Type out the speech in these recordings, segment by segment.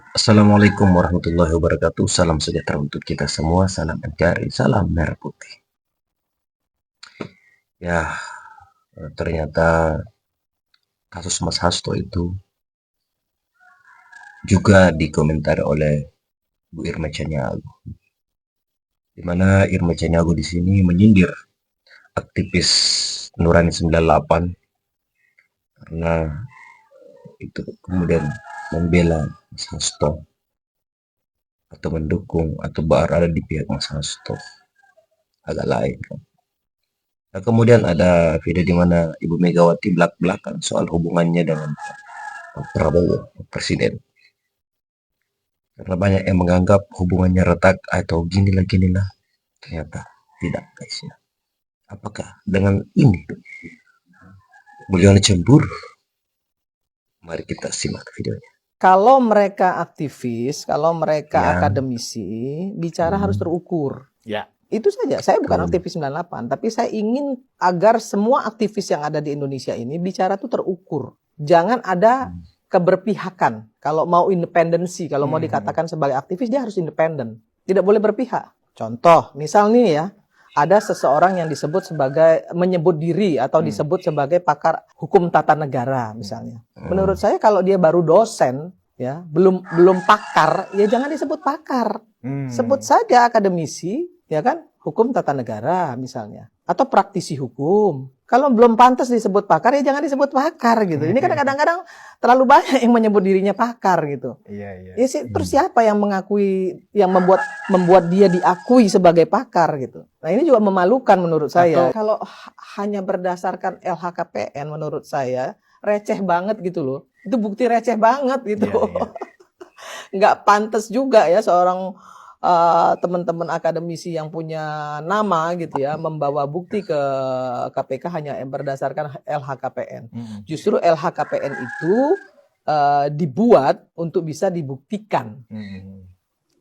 Assalamualaikum warahmatullahi wabarakatuh. Salam sejahtera untuk kita semua. Salam NKRI. Salam Merah Putih. Ya, ternyata kasus Mas Hasto itu juga dikomentari oleh Bu Irma Caniago, di mana Irma Caniago di sini menyindir aktivis Nurani 98 karena itu kemudian membela Mas Hasto atau mendukung atau berada di pihak Mas Hasto, agak lain. Nah, kemudian ada video di mana Ibu Megawati belak-belakan soal hubungannya dengan Pak Prabowo, Presiden. Karena banyak yang menganggap hubungannya retak atau ginilah. Ternyata tidak, guys ya. Apakah dengan ini beliau cemburu? Mari kita simak videonya. Kalau mereka aktivis, kalau mereka Ya. akademisi, bicara harus terukur. Ya. Itu saja. Saya bukan Betul. aktivis 98, tapi saya ingin agar semua aktivis yang ada di Indonesia ini bicara tuh terukur. Jangan ada keberpihakan. Kalau mau independensi, kalau mau dikatakan sebagai aktivis, dia harus independen. Tidak boleh berpihak. Contoh, misal nih ya, ada seseorang yang disebut sebagai menyebut diri atau disebut sebagai pakar hukum tata negara misalnya. Menurut saya kalau dia baru dosen ya, belum pakar, ya jangan disebut pakar. Sebut saja akademisi, ya kan? Hukum tata negara misalnya, atau praktisi hukum. Kalau belum pantas disebut pakar, ya jangan disebut pakar gitu. Ini kan kadang-kadang terlalu banyak yang menyebut dirinya pakar gitu. Iya. Ya terus siapa yang mengakui, yang membuat dia diakui sebagai pakar gitu. Nah ini juga memalukan menurut saya. Kalau hanya berdasarkan LHKPN menurut saya receh banget gitu loh. Itu bukti receh banget gitu. Nggak pantas juga ya seorang teman-teman akademisi yang punya nama gitu ya membawa bukti ke KPK hanya berdasarkan LHKPN. Justru LHKPN itu dibuat untuk bisa dibuktikan.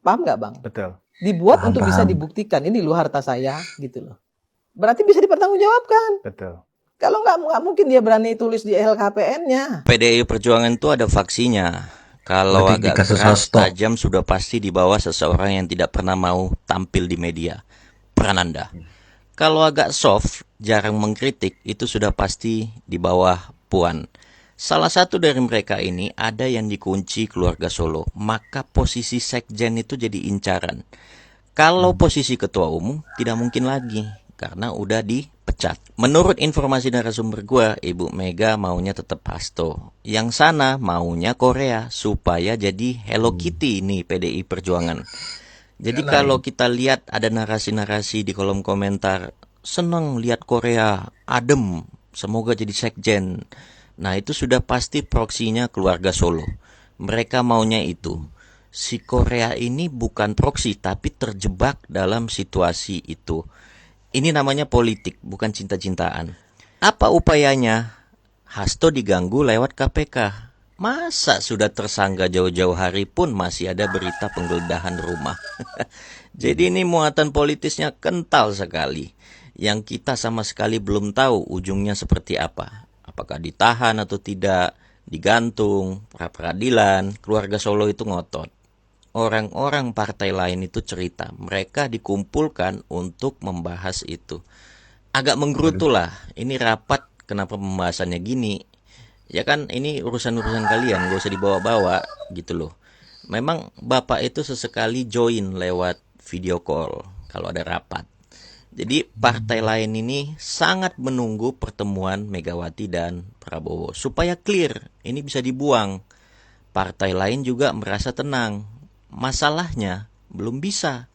Paham nggak Bang? Betul. Dibuat Paham, untuk bisa paham. dibuktikan. Ini loh harta saya gitu loh. Berarti bisa dipertanggungjawabkan. Betul. Kalau nggak mungkin dia berani tulis di LHKPN-nya. PDI Perjuangan itu ada vaksinya. Kalau Berarti di agak kasus keras, Hasto. tajam sudah pasti di bawah seseorang yang tidak pernah mau tampil di media. Prananda. Kalau agak soft, jarang mengkritik, itu sudah pasti di bawah Puan. Salah satu dari mereka ini ada yang dikunci keluarga Solo, maka posisi sekjen itu jadi incaran. Kalau posisi ketua umum tidak mungkin lagi karena udah dipecat. Menurut informasi narasumber gue, Ibu Mega maunya tetap Hasto. Yang sana maunya Korea supaya jadi Hello Kitty nih PDI Perjuangan. Jadi kalau kita lihat ada narasi-narasi di kolom komentar, seneng lihat Korea, adem, semoga jadi sekjen. Nah itu sudah pasti proksinya keluarga Solo. Mereka maunya itu. Si Korea ini bukan proksi tapi terjebak dalam situasi itu. Ini namanya politik, bukan cinta-cintaan. Apa upayanya? Hasto diganggu lewat KPK. Masa sudah tersangka jauh-jauh hari pun masih ada berita penggeledahan rumah. Jadi ini muatan politisnya kental sekali. Yang kita sama sekali belum tahu ujungnya seperti apa. Apakah ditahan atau tidak, digantung, pra-peradilan, keluarga Solo itu ngotot. Orang-orang partai lain itu cerita, mereka dikumpulkan untuk membahas itu. Agak menggerutu lah, ini rapat kenapa pembahasannya gini. Ya kan ini urusan-urusan kalian, gak usah dibawa-bawa gitu loh. Memang Bapak itu sesekali join lewat video call kalau ada rapat. Jadi partai lain ini sangat menunggu pertemuan Megawati dan Prabowo supaya clear, ini bisa dibuang. Partai lain juga merasa tenang. Masalahnya belum bisa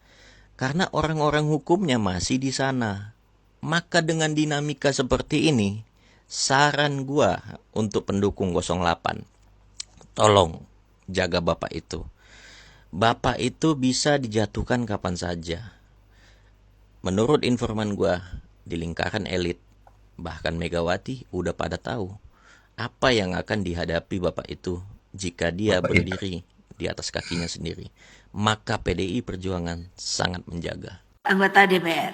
karena orang-orang hukumnya masih di sana. Maka dengan dinamika seperti ini, saran gua untuk pendukung 08, tolong jaga Bapak itu. Bapak itu bisa dijatuhkan kapan saja. Menurut informan gua di lingkaran elit, bahkan Megawati udah pada tahu apa yang akan dihadapi Bapak itu jika dia berdiri di atas kakinya sendiri. Maka PDI Perjuangan sangat menjaga. Anggota DPR,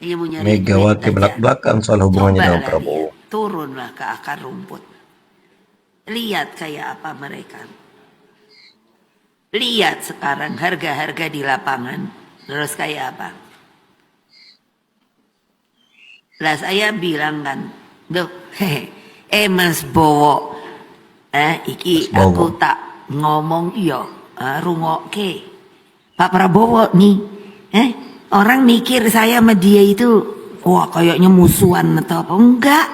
yang mau nyari Megawati belak-belakan soal hubungannya dengan Prabowo. Turunlah ke akar rumput. Lihat kayak apa mereka. Lihat sekarang harga-harga di lapangan. Terus kayak apa? Lah saya bilang kan, duh, Mas Bowo, iki Mas Bowo. aku tak ngomong iya, rungokke. Pak Prabowo nih, orang mikir saya sama dia itu, wah kayaknya musuhan atau apa? Enggak,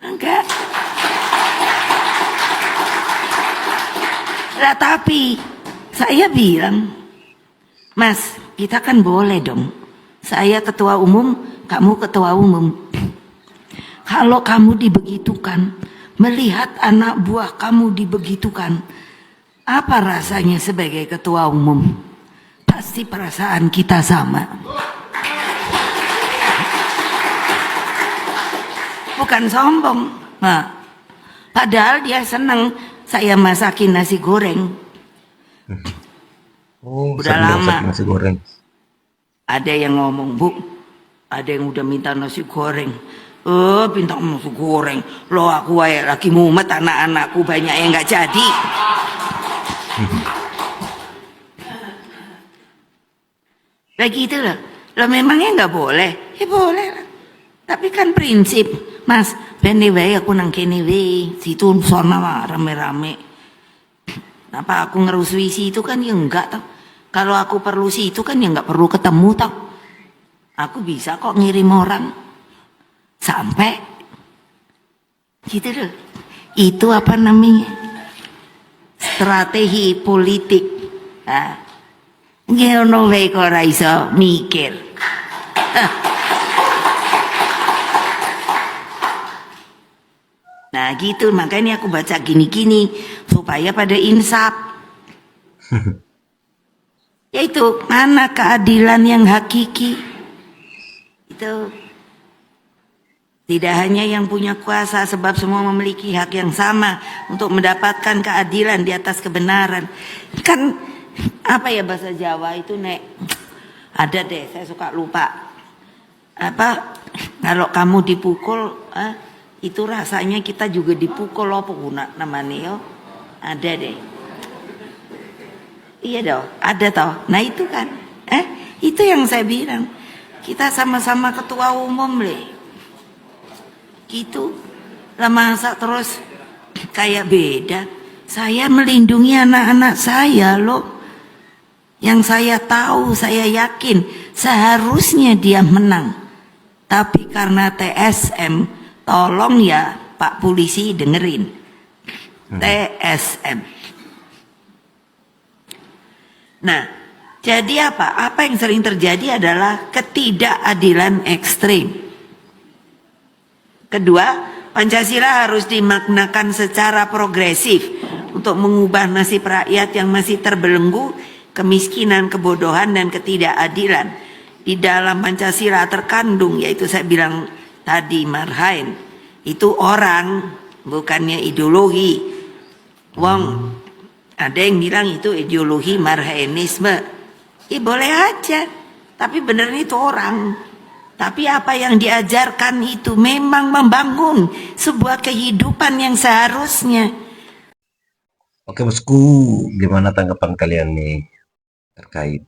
enggak. Lah tapi saya bilang, Mas, kita kan boleh dong. Saya ketua umum, kamu ketua umum. Kalau kamu dibegitukan, melihat anak buah kamu dibegitukan, apa rasanya sebagai ketua umum? Pasti perasaan kita sama. Bukan sombong. Nah, padahal dia senang saya masakin nasi goreng. Oh, Udah sambil lama. masak nasi goreng. Ada yang ngomong, Bu, ada yang udah minta nasi goreng. Minta nasi goreng. Loh aku lagi mumet, anak-anakku banyak yang nggak jadi. Begitu loh. Loh memangnya nggak boleh? Ya boleh lah. Tapi kan prinsip, Mas, bene wae aku nang kene wae, situ sono rame-rame. Apa aku ngerusui situ kan ya enggak tau. Kalau aku perlu situ kan ya nggak perlu ketemu tau. Aku bisa kok ngirim orang sampai gitu loh. Itu apa namanya? Strategi politik. Ngono wae kok ora iso mikir. Nah gitu, makanya aku baca gini-gini supaya pada insaf. Yaitu mana keadilan yang hakiki. Itu tidak hanya yang punya kuasa, sebab semua memiliki hak yang sama untuk mendapatkan keadilan di atas kebenaran. Kan apa ya bahasa Jawa itu, Nek? Ada deh, saya suka lupa. Apa kalau kamu dipukul, itu rasanya kita juga dipukul, apa guna namanya yo? Ada deh. Iya dong, ada toh. Nah itu kan, itu yang saya bilang. Kita sama-sama ketua umum gitu. Lah masa terus kayak beda. Saya melindungi anak-anak saya loh. Yang saya tahu, saya yakin seharusnya dia menang. Tapi karena TSM, tolong ya Pak Polisi dengerin. TSM. Nah, jadi apa? Apa yang sering terjadi adalah ketidakadilan ekstrim. Kedua, Pancasila harus dimaknakan secara progresif untuk mengubah nasib rakyat yang masih terbelenggu kemiskinan, kebodohan, dan ketidakadilan. Di dalam Pancasila terkandung, yaitu saya bilang tadi marhain, itu orang, bukannya ideologi. Ada yang bilang itu ideologi marhainisme. Boleh aja, tapi bener itu orang. Tapi apa yang diajarkan itu memang membangun sebuah kehidupan yang seharusnya. Oke bosku, gimana tanggapan kalian nih terkait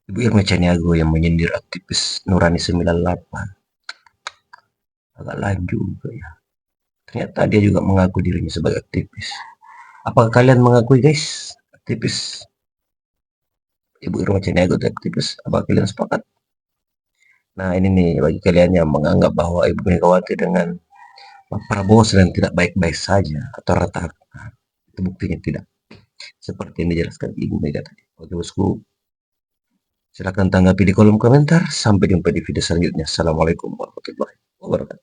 Ibu Irma Chaniago yang menyindir aktivis Nurani 98? Agak lain juga ya. Ternyata dia juga mengaku dirinya sebagai aktivis. Apakah kalian mengakui guys, aktivis Ibu Irma Chaniago itu aktivis? Apakah kalian sepakat? Nah ini nih bagi kalian yang menganggap bahwa Ibu Megawati dengan Pak Prabowo sedang tidak baik-baik saja atau rata-rata, itu buktinya tidak. Seperti yang dijelaskan Ibu Mega tadi. Oke bosku, silahkan tanggapi di kolom komentar. Sampai jumpa di video selanjutnya. Assalamualaikum warahmatullahi wabarakatuh.